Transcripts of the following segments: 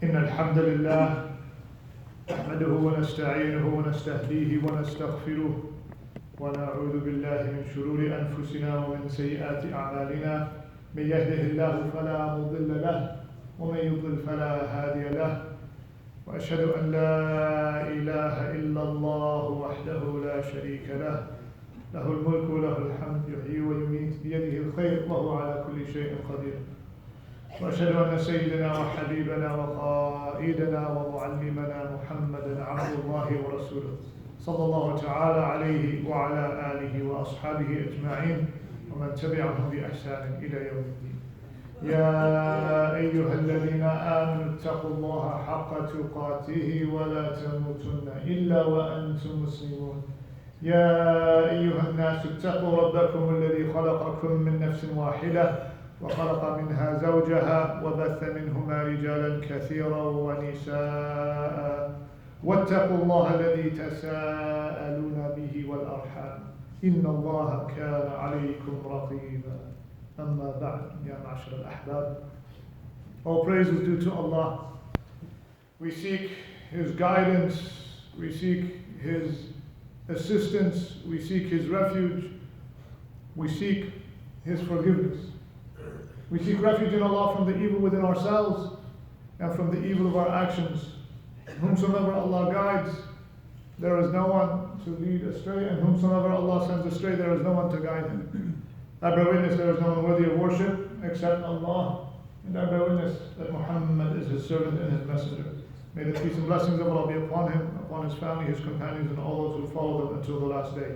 إن الحمد لله نحمده ونستعينه ونستهديه ونستغفره ونعوذ بالله من شرور أنفسنا ومن سيئات أعمالنا من يهده الله فلا مضل له ومن يضلل فلا هادي له وأشهد أن لا إله إلا الله وحده لا شريك له له الملك وله الحمد يحيي ويميت بيده الخير وهو على كل شيء قدير وأشهد أن سيدنا وحبيبنا وقائدنا ومعلمنا محمدا عبد الله ورسوله صلى الله تعالى عليه وعلى آله وأصحابه أجمعين ومن تبعهم بإحسان إلى يوم الدين. يا أيها الذين آمنوا اتقوا الله حق تقاته ولا تموتن إلا وأنتم مسلمون. يا أيها الناس اتقوا ربكم الذي خلقكم من نفس واحدة وخلق منها زوجها وبث منهما رجالا كثيرا ونساء واتقوا الله الذي تساءلون به والأرحام إن الله كان عليكم رقيبا. أما بعد يا معشر الأحباب, all praise is due to Allah. We seek His guidance, we seek His assistance, we seek His refuge, we seek His forgiveness. We seek refuge in Allah from the evil within ourselves and from the evil of our actions. Whomsoever Allah guides, there is no one to lead astray, and whomsoever Allah sends astray, there is no one to guide him. I bear witness there is no one worthy of worship except Allah, and I bear witness that Muhammad is His servant and His messenger. May the peace and blessings of Allah be upon him, upon his family, his companions, and all those who follow them until the last day.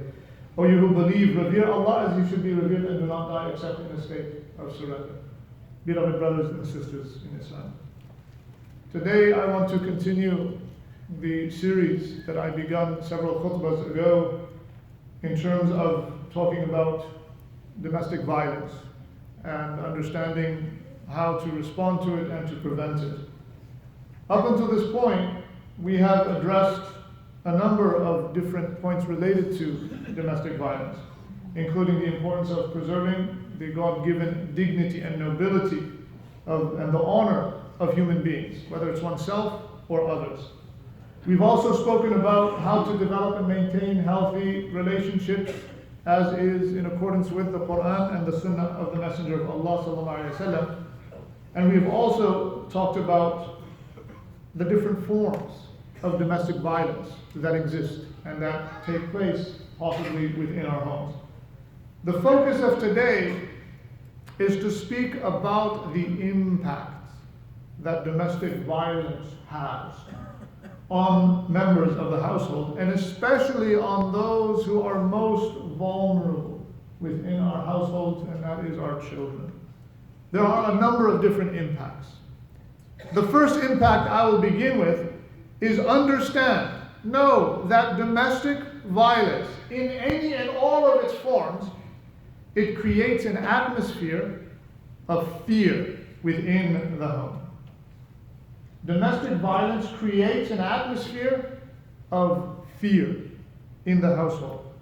O you who believe, revere Allah as He should be revered, and do not die except in a state of surrender. Beloved brothers and sisters in Islam, today I want to continue the series that I began several khutbahs ago in terms of talking about domestic violence and understanding how to respond to it and to prevent it. Up until this point, we have addressed a number of different points related to domestic violence, including the importance of preserving the God-given dignity and nobility and the honor of human beings, whether it's oneself or others. We've also spoken about how to develop and maintain healthy relationships as is in accordance with the Quran and the Sunnah of the Messenger of Allah sallallahu alaihi wasallam. And we've also talked about the different forms of domestic violence that exist and that take place possibly within our homes. The focus of today is to speak about the impact that domestic violence has on members of the household, and especially on those who are most vulnerable within our households, and that is our children. There are a number of different impacts. The first impact I will begin with is know that domestic violence in any and all of its forms, it creates an atmosphere of fear within the home. Domestic violence creates an atmosphere of fear in the household.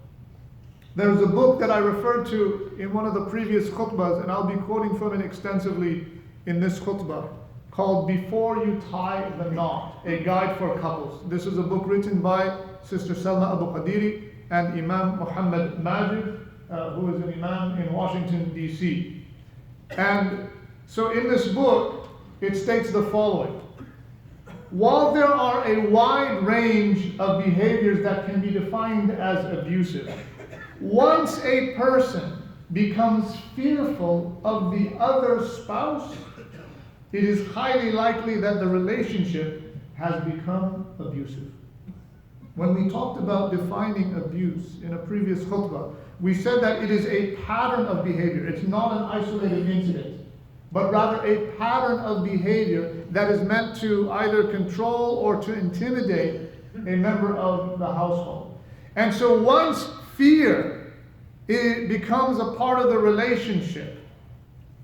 There's a book that I referred to in one of the previous khutbahs, and I'll be quoting from it extensively in this khutbah, called Before You Tie the Knot, A Guide for Couples. This is a book written by Sister Salma Abu Qadiri and Imam Muhammad Majid, who is an Imam in Washington, D.C. And so in this book, it states the following. While there are a wide range of behaviors that can be defined as abusive, once a person becomes fearful of the other spouse, it is highly likely that the relationship has become abusive. When we talked about defining abuse in a previous khutbah, we said that it is a pattern of behavior. It's not an isolated incident, but rather a pattern of behavior that is meant to either control or to intimidate a member of the household. And so once fear becomes a part of the relationship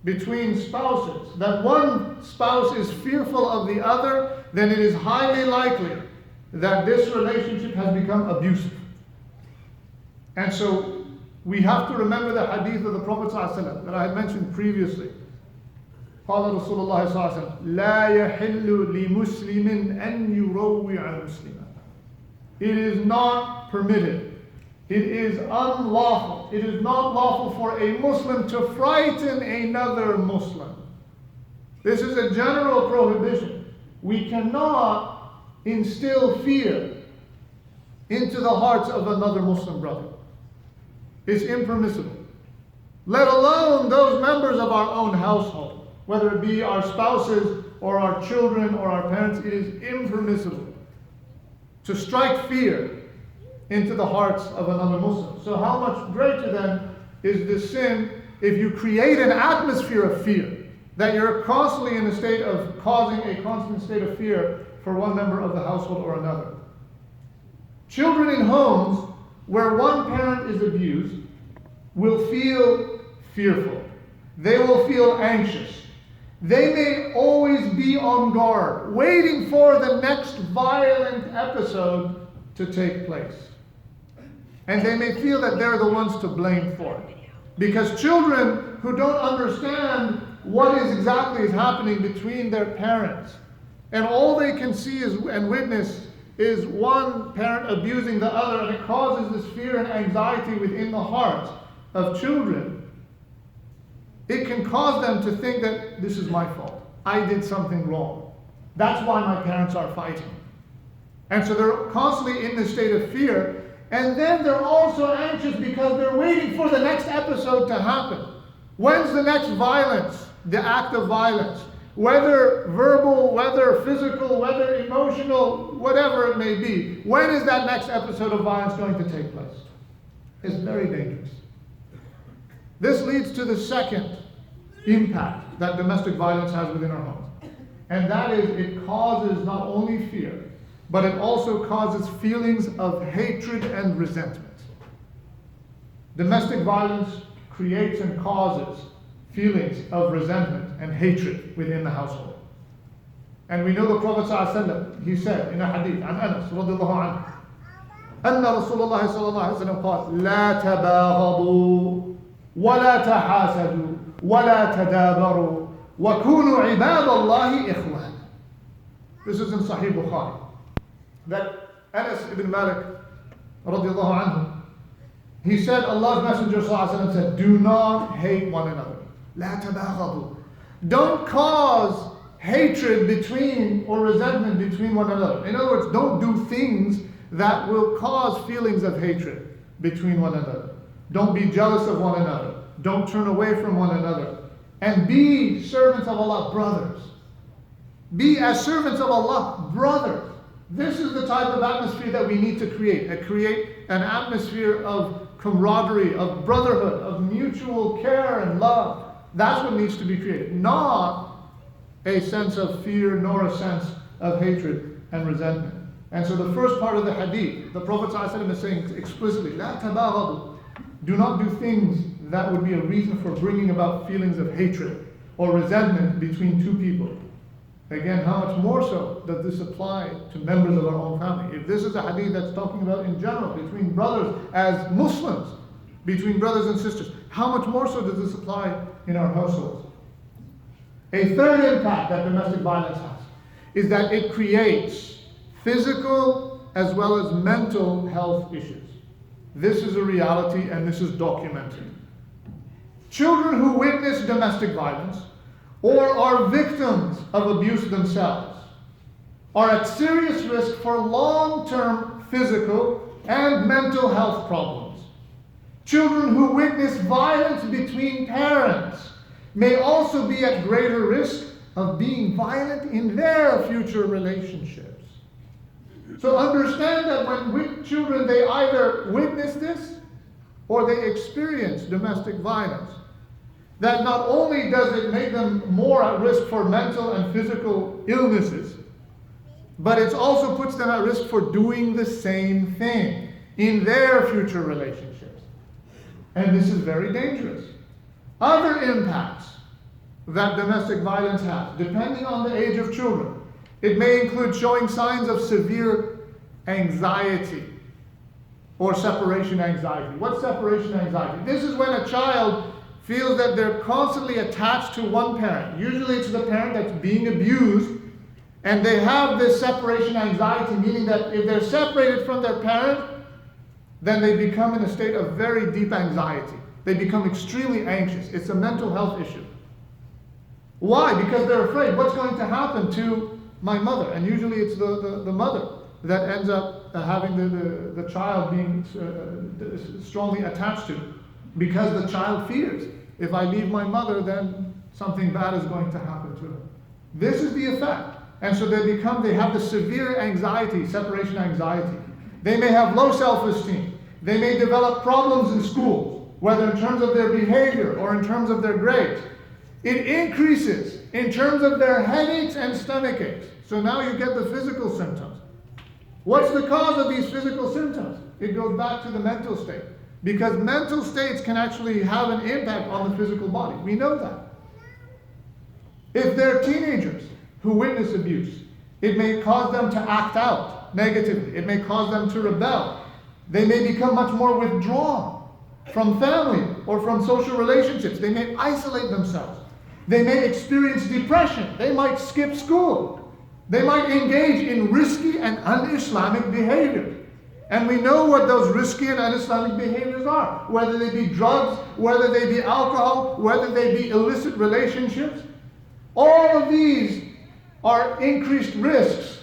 between spouses, that one spouse is fearful of the other, then it is highly likely that this relationship has become abusive. And so we have to remember the hadith of the Prophet ﷺ that I had mentioned previously. قال رسول الله صلى الله عليه وسلم لا يحل لمسلم أن يروع مسلما. It is not permitted. It is unlawful. It is not lawful for a Muslim to frighten another Muslim. This is a general prohibition. We cannot instill fear into the hearts of another Muslim brother. It's impermissible. Let alone those members of our own household, whether it be our spouses or our children or our parents. It is impermissible to strike fear into the hearts of another Muslim. So how much greater then is this sin if you create an atmosphere of fear, that you're constantly in a state of causing a constant state of fear for one member of the household or another. Children in homes where one parent is abused will feel fearful. They will feel anxious. They may always be on guard, waiting for the next violent episode to take place. And they may feel that they're the ones to blame for it. Because children who don't understand what is exactly is happening between their parents, and all they can see is and witness is one parent abusing the other, and it causes this fear and anxiety within the hearts of children. It can cause them to think that this is my fault. I did something wrong. That's why my parents are fighting. And so they're constantly in this state of fear. And then they're also anxious because they're waiting for the next episode to happen. When's the next violence, the act of violence? Whether verbal, whether physical, whether emotional, whatever it may be. When is that next episode of violence going to take place? It's very dangerous. This leads to the second impact that domestic violence has within our homes. And that is, it causes not only fear, but it also causes feelings of hatred and resentment. Domestic violence creates and causes feelings of resentment and hatred within the household. And we know the Prophet ﷺ, he said in a hadith, عن أنس رضي الله عنه, أن رسول الله صلى الله عليه وسلم قال, لا تباغضوا ولا تحاسدوا ولا تدابروا وكونوا عباد الله إخوانا. This is in Sahih Bukhari. that Anas ibn Malik, radiallahu anhu, he said, Allah's Messenger ﷺ said, do not hate one another. لا تباغضوا. Don't cause hatred between or resentment between one another. In other words, don't do things that will cause feelings of hatred between one another. Don't be jealous of one another. Don't turn away from one another. And be servants of Allah, brothers. Be as servants of Allah, brothers. This is the type of atmosphere that we need to create. Create an atmosphere of camaraderie, of brotherhood, of mutual care and love. That's what needs to be created. Not a sense of fear, nor a sense of hatred and resentment. And so the first part of the hadith, the Prophet ﷺ is saying explicitly, لا تباغضوا. Do not do things that would be a reason for bringing about feelings of hatred or resentment between two people. Again, how much more so does this apply to members of our own family? If this is a hadith that's talking about in general, between brothers as Muslims, between brothers and sisters, how much more so does this apply in our households? A third impact that domestic violence has is that it creates physical as well as mental health issues. This is a reality and this is documented. Children who witness domestic violence or are victims of abuse themselves are at serious risk for long-term physical and mental health problems. Children who witness violence between parents may also be at greater risk of being violent in their future relationships. So understand that when with children, they either witness this or they experience domestic violence, that not only does it make them more at risk for mental and physical illnesses, but it also puts them at risk for doing the same thing in their future relationships. And this is very dangerous. Other impacts that domestic violence has, depending on the age of children, it may include showing signs of severe anxiety or separation anxiety. What's separation anxiety? This is when a child feels that they're constantly attached to one parent. Usually it's the parent that's being abused, and they have this separation anxiety, meaning that if they're separated from their parent, then they become in a state of very deep anxiety. They become extremely anxious. It's a mental health issue. Why? Because they're afraid. What's going to happen to my mother? And usually it's the mother that ends up having the child being strongly attached to, because the child fears, if I leave my mother, then something bad is going to happen to her. This is the effect. And so they have the severe anxiety, separation anxiety. They may have low self-esteem. They may develop problems in school, whether in terms of their behavior or in terms of their grades. It increases in terms of their headaches and stomach aches. So now you get the physical symptoms. What's the cause of these physical symptoms? It goes back to the mental state. Because mental states can actually have an impact on the physical body. We know that. If they're teenagers who witness abuse, it may cause them to act out negatively. It may cause them to rebel. They may become much more withdrawn from family or from social relationships. They may isolate themselves. They may experience depression. They might skip school. They might engage in risky and un-Islamic behavior. And we know what those risky and un-Islamic behaviors are. Whether they be drugs, whether they be alcohol, whether they be illicit relationships. All of these are increased risks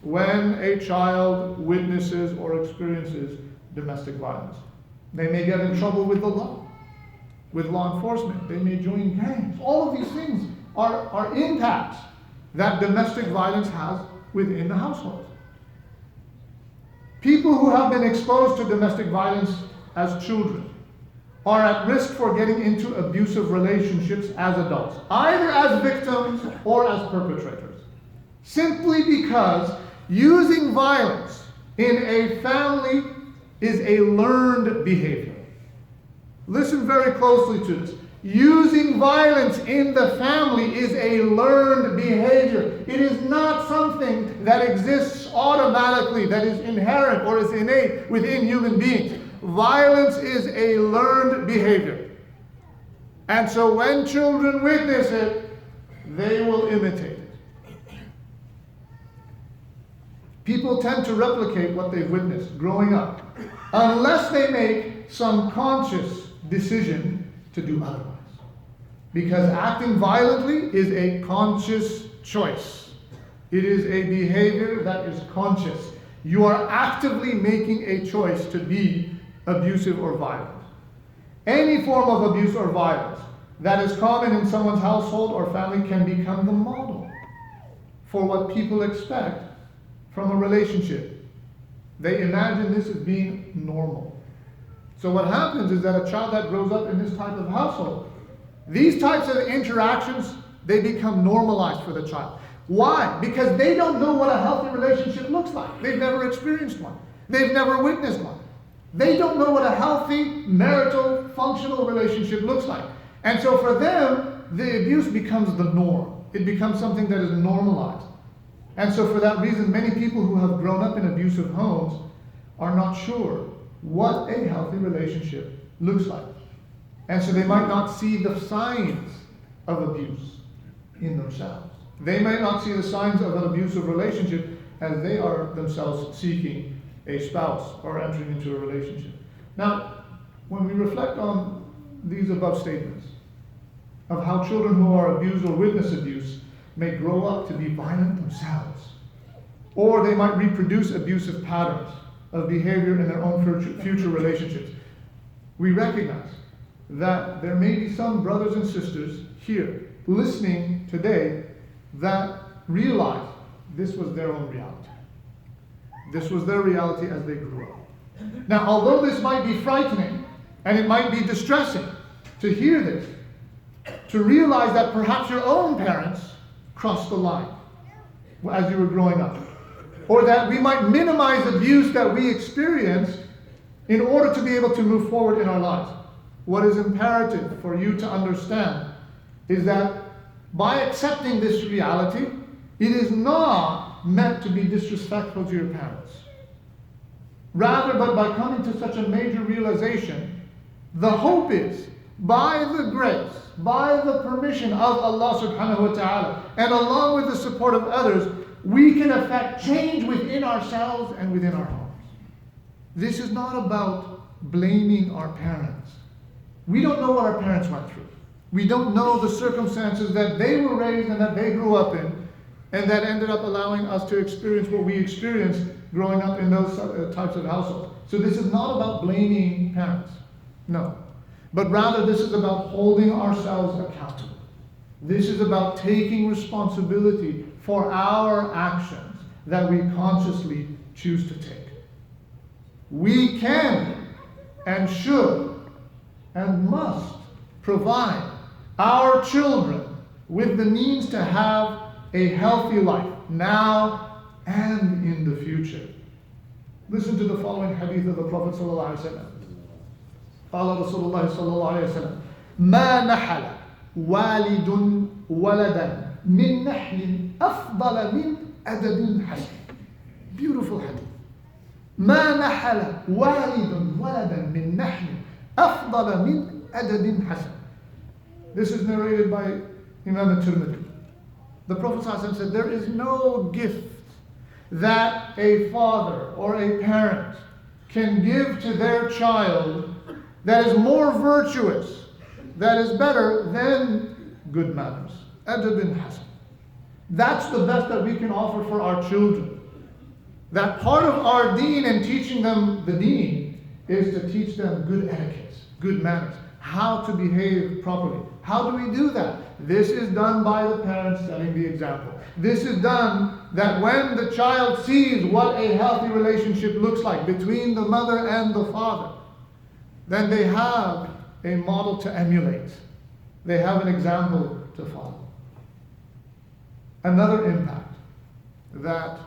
when a child witnesses or experiences domestic violence. They may get in trouble with the law, with law enforcement. They may join gangs. All of these things are impacts that domestic violence has within the household. People who have been exposed to domestic violence as children are at risk for getting into abusive relationships as adults, either as victims or as perpetrators, simply because using violence in a family is a learned behavior. Listen very closely to this. Using violence in the family is a learned behavior. It is not something that exists automatically, that is inherent or is innate within human beings. Violence is a learned behavior. And so when children witness it, they will imitate it. People tend to replicate what they've witnessed growing up, unless they make some conscious decision to do otherwise. Because acting violently is a conscious choice. It is a behavior that is conscious. You are actively making a choice to be abusive or violent. Any form of abuse or violence that is common in someone's household or family can become the model for what people expect from a relationship. They imagine this as being normal. So what happens is that a child that grows up in this type of household, these types of interactions, they become normalized for the child. Why? Because they don't know what a healthy relationship looks like. They've never experienced one. They've never witnessed one. They don't know what a healthy, marital, functional relationship looks like. And so for them, the abuse becomes the norm. It becomes something that is normalized. And so for that reason, many people who have grown up in abusive homes are not sure what a healthy relationship looks like. And so they might not see the signs of abuse in themselves. They might not see the signs of an abusive relationship as they are themselves seeking a spouse or entering into a relationship. Now, when we reflect on these above statements of how children who are abused or witness abuse may grow up to be violent themselves, or they might reproduce abusive patterns of behavior in their own future relationships, we recognize that there may be some brothers and sisters here listening today that realize this was their own reality. This was their reality as they grew up. Now, although this might be frightening and it might be distressing to hear this, to realize that perhaps your own parents crossed the line as you were growing up, or that we might minimize abuse that we experienced in order to be able to move forward in our lives. What is imperative for you to understand is that by accepting this reality, it is not meant to be disrespectful to your parents. Rather, but by coming to such a major realization, the hope is, by the grace, by the permission of Allah subhanahu wa ta'ala, and along with the support of others, we can affect change within ourselves and within our homes. This is not about blaming our parents. We don't know what our parents went through. We don't know the circumstances that they were raised and that they grew up in, and that ended up allowing us to experience what we experienced growing up in those types of households. So this is not about blaming parents. No. But rather this is about holding ourselves accountable. This is about taking responsibility for our actions that we consciously choose to take. We can and should and must provide our children with the means to have a healthy life now and in the future. Listen to the following hadith of the Prophet sallallahu alaihi wasallam. قال رسول الله صلى الله عليه وسلم ما نحل والد ولدا من نحل أفضل من أدب حسن. Beautiful hadith. ما نحل والد ولدا من نحل أفضل من أدب حسن. This is narrated by Imam al-Tirmidhi. The Prophet ﷺ said, there is no gift that a father or a parent can give to their child that is more virtuous, that is better than good manners. Adab hasan. That's the best that we can offer for our children. That part of our deen and teaching them the deen is to teach them good etiquette, good manners, how to behave properly. How do we do that? This is done by the parents setting the example. This is done that when the child sees what a healthy relationship looks like between the mother and the father, then they have a model to emulate. They have an example to follow. Another impact that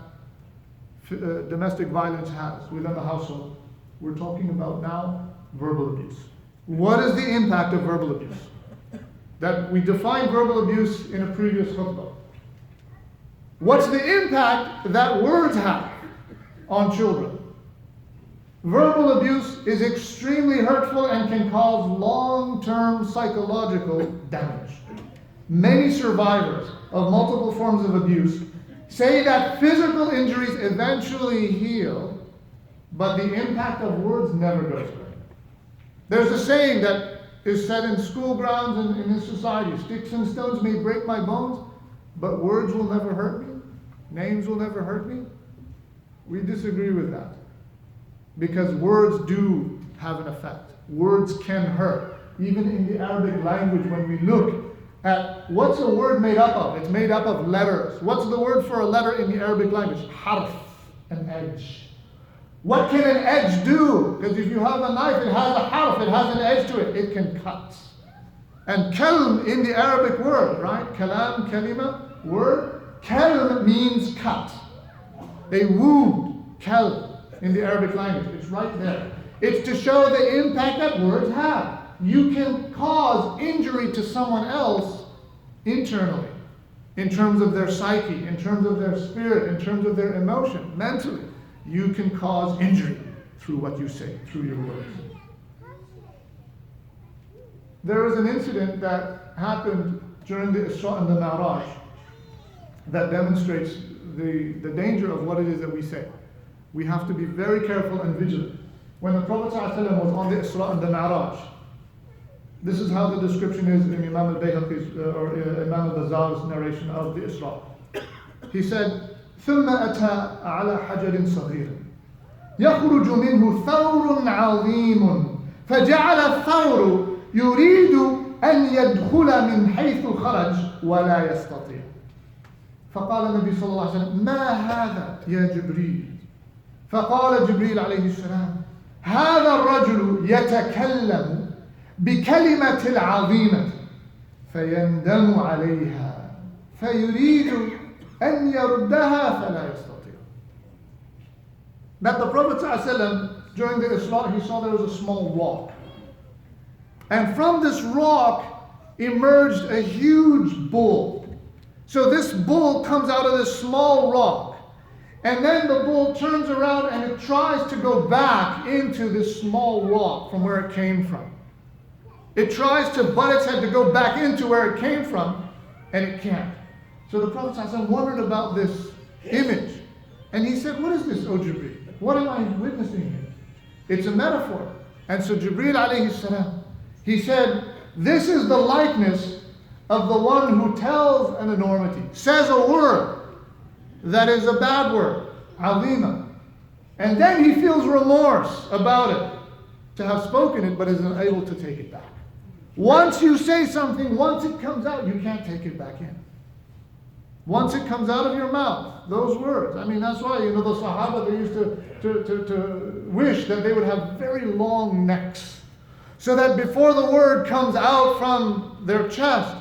domestic violence has within the household, we're talking about now verbal abuse. What is the impact of verbal abuse? That we defined verbal abuse in a previous khutbah. What's the impact that words have on children? Verbal abuse is extremely hurtful and can cause long-term psychological damage. Many survivors of multiple forms of abuse say that physical injuries eventually heal, but the impact of words never goes away. There's a saying that is said in school grounds and in this society: sticks and stones may break my bones, but words will never hurt me. Names will never hurt me. We disagree with that, because words do have an effect. Words can hurt. Even in the Arabic language, when we look at what's a word made up of, it's made up of letters. What's the word for a letter in the Arabic language? Harf, an edge. What can an edge do? Because if you have a knife, it has a harf, it has an edge to it. It can cut. And kalm in the Arabic word, right? Kalam, kalima, word. Kalm means cut. A wound, kalm, in the Arabic language. It's right there. It's to show the impact that words have. You can cause injury to someone else internally, in terms of their psyche, in terms of their spirit, in terms of their emotion, mentally. You can cause injury through what you say, through your words. There was an incident that happened during the Isra and the Mi'raj that demonstrates the danger of what it is that we say. We have to be very careful and vigilant. When the Prophet ﷺ was on the Isra and the Mi'raj, this is how the description is in Imam al-Bayhaqi's or Imam al-Bazar's narration of the Isra. He said, ثم أتى على حجر صغير يخرج منه ثور عظيم فجعل الثور يريد أن يدخل من حيث خرج ولا يستطيع فقال النبي صلى الله عليه وسلم ما هذا يا جبريل فقال جبريل عليه السلام هذا الرجل يتكلم بكلمة العظيمة فيندم عليها فيريد أن يردها فلا يستطيع. That the Prophet ﷺ, during the Isra, he saw there was a small rock. And from this rock emerged a huge bull. So this bull comes out of this small rock. And then the bull turns around and it tries to go back into this small rock from where it came from. It tries to butt its head to go back into where it came from, and it can't. So the Prophet ﷺ wondered about this image. And he said, what is this, O Jibreel? What am I witnessing here? It's a metaphor. And so Jibreel alayhi salam, he said, this is the likeness of the one who tells an enormity, says a word that is a bad word, azima. And then he feels remorse about it, to have spoken it, but is unable to take it back. Once you say something, once it comes out, you can't take it back in. Once it comes out of your mouth, those words. I mean, that's why, the Sahaba, they used to wish that they would have very long necks, so that before the word comes out from their chest,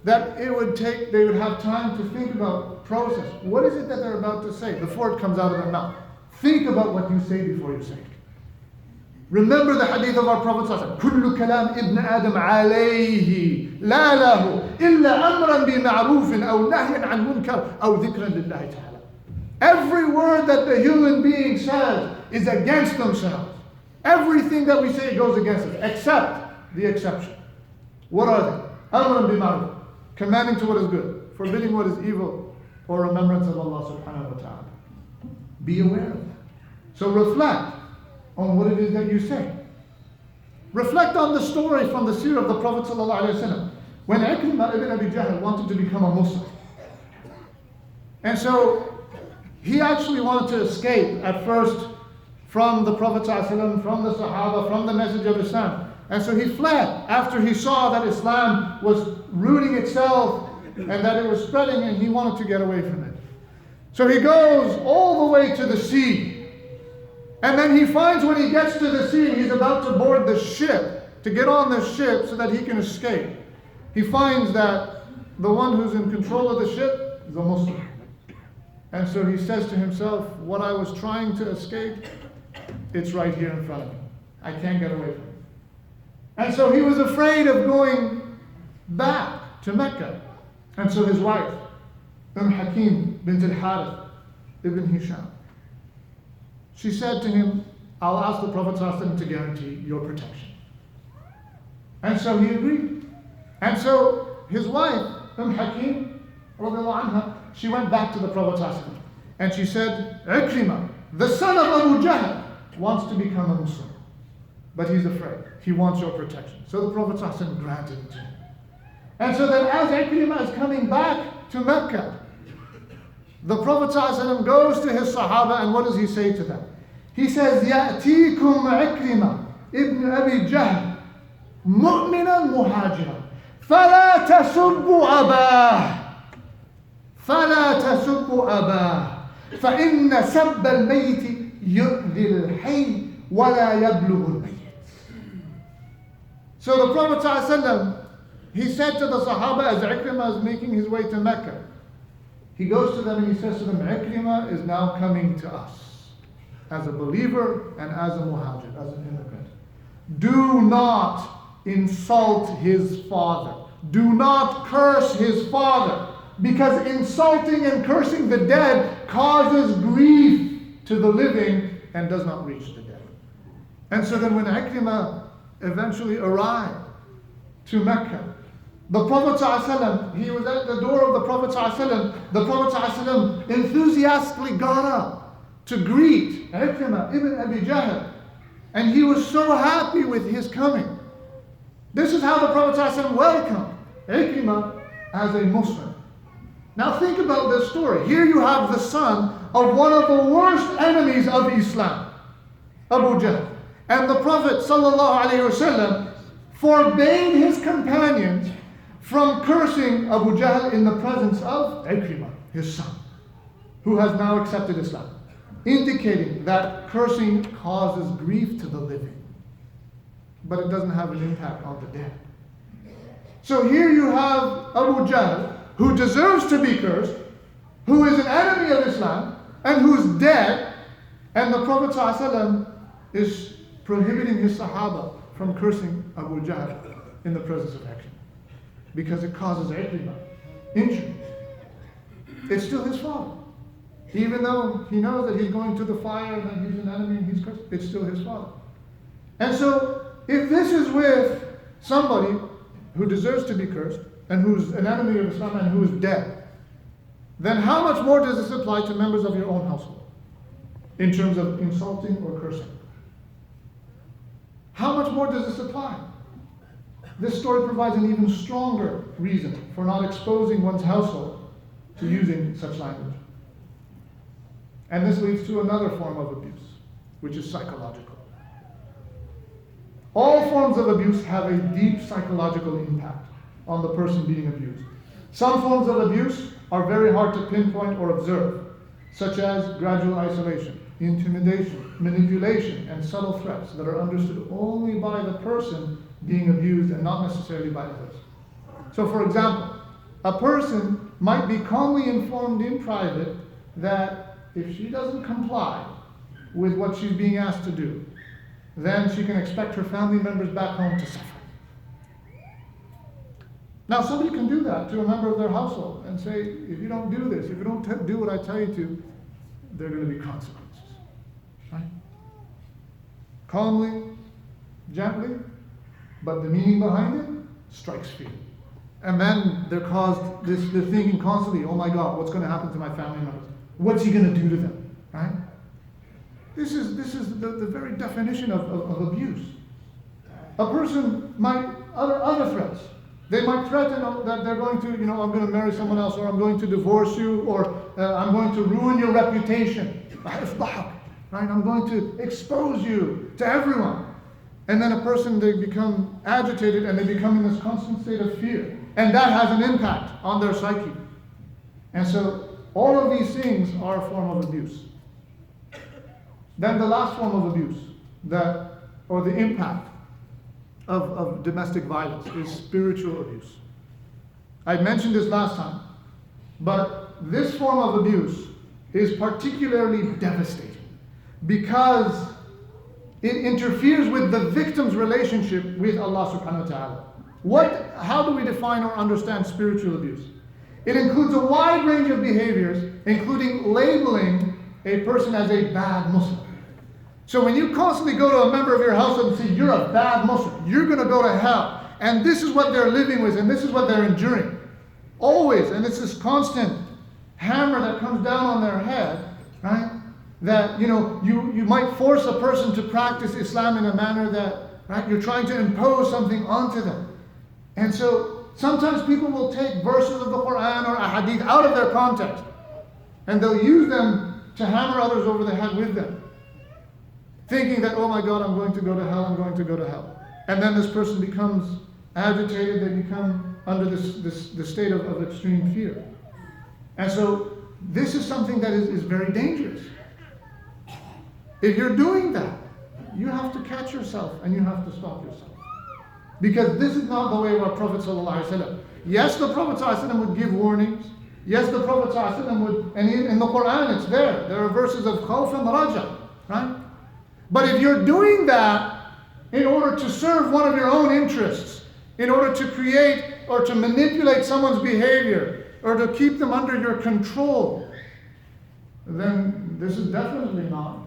that they would have time to think about, process. What is it that they're about to say before it comes out of their mouth? Think about what you say before you say it. Remember the hadith of our Prophet ﷺ. كل كلام ابن آدم عليه لا له إلا أمرا بمعروف أو نهيا عن منكر أو ذكرا لله تعالى. Every word that the human being says is against themselves. Everything that we say goes against us, except the exception. What are they? أمرا بمعروف, commanding to what is good, forbidding what is evil, or remembrance of Allah subhanahu wa ta'ala. Be aware of that. So reflect on what it is that you say. Reflect on the story from the seerah of the Prophet ﷺ, when Ikrimah ibn Abi Jahl wanted to become a Muslim. And so he actually wanted to escape at first from the Prophet ﷺ, from the Sahaba, from the message of Islam. And so he fled after he saw that Islam was rooting itself and that it was spreading, and he wanted to get away from it. So he goes all the way to the sea. And then he finds, when he gets to the sea, he's about to board the ship, to get on the ship so that he can escape. He finds that the one who's in control of the ship is a Muslim. And so he says to himself, what I was trying to escape, it's right here in front of me. I can't get away from it. And so he was afraid of going back to Mecca. And so his wife, Hakim bint al-Harith ibn Hisham, she said to him, I'll ask the Prophet ﷺ to guarantee your protection. And so he agreed. And so his wife, Hakim, radiallahu anha, she went back to the Prophet ﷺ and she said, Ikrimah, the son of Abu Jahl, wants to become a Muslim, but he's afraid. He wants your protection. So the Prophet ﷺ granted it to him. And so then as Ikrimah is coming back to Mecca, the Prophet ﷺ goes to his Sahaba, and what does he say to them? He says, يَأْتِيكُمْ عِكْرِمَةٌ ibn Abi Jahl مُؤْمِنًا مُهَاجِرًا فَلَا تَسُبُّوا أَبَاهُ فَلَا تَسُبُّوا أَبَاهُ فَإِنَّ سَبَّ الْمَيِّتِ يُؤْذِي الْحَيِّ وَلَا يَبْلُغُ الْمَيِّتِ. So the Prophet ﷺ, he said to the Sahaba as Ikrimah is making his way to Mecca, he goes to them and he says to them, Ikrimah is now coming to us as a believer and as a muhajir, as an immigrant. Do not insult his father. Do not curse his father, because insulting and cursing the dead causes grief to the living and does not reach the dead. And so then when Ikrimah eventually arrived to Mecca, the Prophet ﷺ, he was at the door of the Prophet ﷺ. The Prophet ﷺ enthusiastically got up to greet Ikrimah ibn Abi Jahl. And he was so happy with his coming. This is how the Prophet ﷺ welcomed Ikrimah as a Muslim. Now think about this story. Here you have the son of one of the worst enemies of Islam, Abu Jahl. And the Prophet ﷺ forbade his companions from cursing Abu Jahl in the presence of Ikrimah, his son, who has now accepted Islam, indicating that cursing causes grief to the living, but it doesn't have an impact on the dead. So here you have Abu Jahl, who deserves to be cursed, who is an enemy of Islam, and who's dead, and the Prophet ﷺ is prohibiting his Sahaba from cursing Abu Jahl in the presence of Ikrimah, because it causes Ikrimah injury. It's still his fault. Even though he knows that he's going to the fire and that he's an enemy and he's cursed, it's still his fault. And so, if this is with somebody who deserves to be cursed and who's an enemy of Islam and who is dead, then how much more does this apply to members of your own household in terms of insulting or cursing? How much more does this apply? This story provides an even stronger reason for not exposing one's household to using such language. And this leads to another form of abuse, which is psychological. All forms of abuse have a deep psychological impact on the person being abused. Some forms of abuse are very hard to pinpoint or observe, such as gradual isolation, intimidation, manipulation, and subtle threats that are understood only by the person being abused and not necessarily by others. So for example, a person might be calmly informed in private that if she doesn't comply with what she's being asked to do, then she can expect her family members back home to suffer. Now somebody can do that to a member of their household and say, if you don't do this, if you don't do what I tell you to, there are going to be consequences. Right? Calmly, gently, but the meaning behind it strikes fear. And then they're caused they're thinking constantly, oh my God, what's going to happen to my family members? What's he going to do to them? Right? This is the very definition of abuse. A person might other threats. They might threaten that they're going to, I'm going to marry someone else, or I'm going to divorce you, or I'm going to ruin your reputation. Right? I'm going to expose you to everyone. And then a person, they become agitated and they become in this constant state of fear. And that has an impact on their psyche. And so all of these things are a form of abuse. Then the last form of abuse, or the impact of domestic violence, is spiritual abuse. I mentioned this last time, but this form of abuse is particularly devastating because it interferes with the victim's relationship with Allah subhanahu wa ta'ala. How do we define or understand spiritual abuse? It includes a wide range of behaviors, including labeling a person as a bad Muslim. So when you constantly go to a member of your household and say, you're a bad Muslim, you're going to go to hell, and this is what they're living with, and this is what they're enduring. Always, and it's this constant hammer that comes down on their head, right? That, you might force a person to practice Islam in a manner that, right, you're trying to impose something onto them. And so sometimes people will take verses of the Quran or a hadith out of their context, and they'll use them to hammer others over the head with them, thinking that, oh my God, I'm going to go to hell, I'm going to go to hell. And then this person becomes agitated, they become under this state of extreme fear. And so this is something that is very dangerous. If you're doing that, you have to catch yourself and you have to stop yourself. Because this is not the way of our Prophet ﷺ. Yes, the Prophet ﷺ would give warnings. Yes, the Prophet ﷺ would, and in the Quran it's there. There are verses of khawf and raja, right? But if you're doing that in order to serve one of your own interests, in order to create or to manipulate someone's behavior, or to keep them under your control, then this is definitely not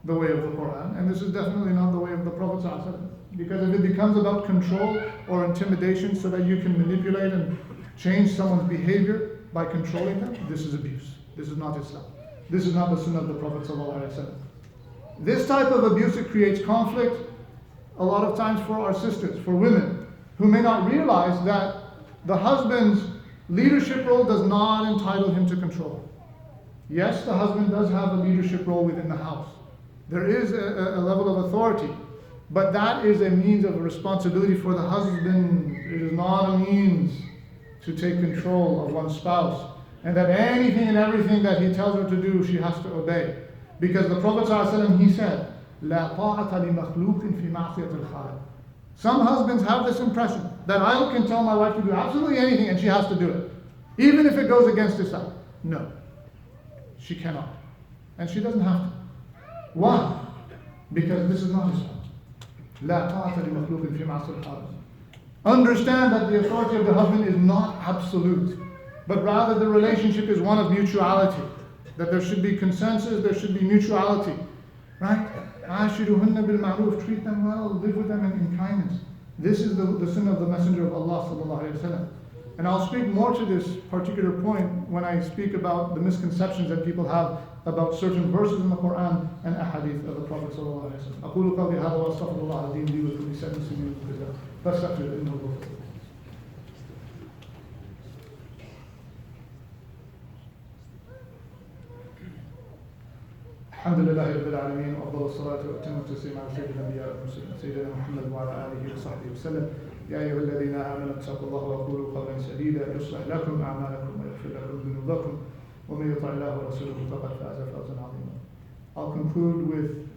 the way of the Quran, and this is definitely not the way of the Prophet ﷺ. Because if it becomes about control or intimidation so that you can manipulate and change someone's behavior by controlling them, this is abuse. This is not Islam. This is not the sunnah of the Prophet ﷺ. This type of abuse, it creates conflict a lot of times for our sisters, for women, who may not realize that the husband's leadership role does not entitle him to control. Yes, the husband does have a leadership role within the house. There is a level of authority, but that is a means of a responsibility for the husband. It is not a means to take control of one's spouse, and that anything and everything that he tells her to do, she has to obey. Because the Prophet ﷺ, he said, لا طاعة لمخلوق في معصية الخالق. Some husbands have this impression that I can tell my wife to do absolutely anything and she has to do it, even if it goes against Islam. No, she cannot, and she doesn't have to. Why? Because this is not Islam. لا طاعة لمخلوق في معصية الخالق. Understand that the authority of the husband is not absolute, but rather the relationship is one of mutuality. That there should be consensus, there should be mutuality, right? عاشروهن بالمعروف, treat them well, live with them in kindness. This is the sunnah of the Messenger of Allah sallallahu alaihi wasallam. And I'll speak more to this particular point when I speak about the misconceptions that people have about certain verses in the Quran and ahadith of the Prophet sallallahu alaihi wasallam. أقول قولي هذا وأستغفر الله العظيم لي ولكل سائر المسلمين فاستغفروه إنه هو الغفور. الحمد لله رب العالمين وأفضل الصلاة وأتم التسليم على سيد الأنبياء والمرسلين سيدنا محمد وعلى آله وصحبه وسلم. يا أيها الذين آمنوا اتقوا الله وقولوا قولا سديدا يصلح لكم أعمالكم ويغفر لكم ذنوبكم ومن يطع الله ورسوله فقد فاز فوزا عظيما. I'll conclude with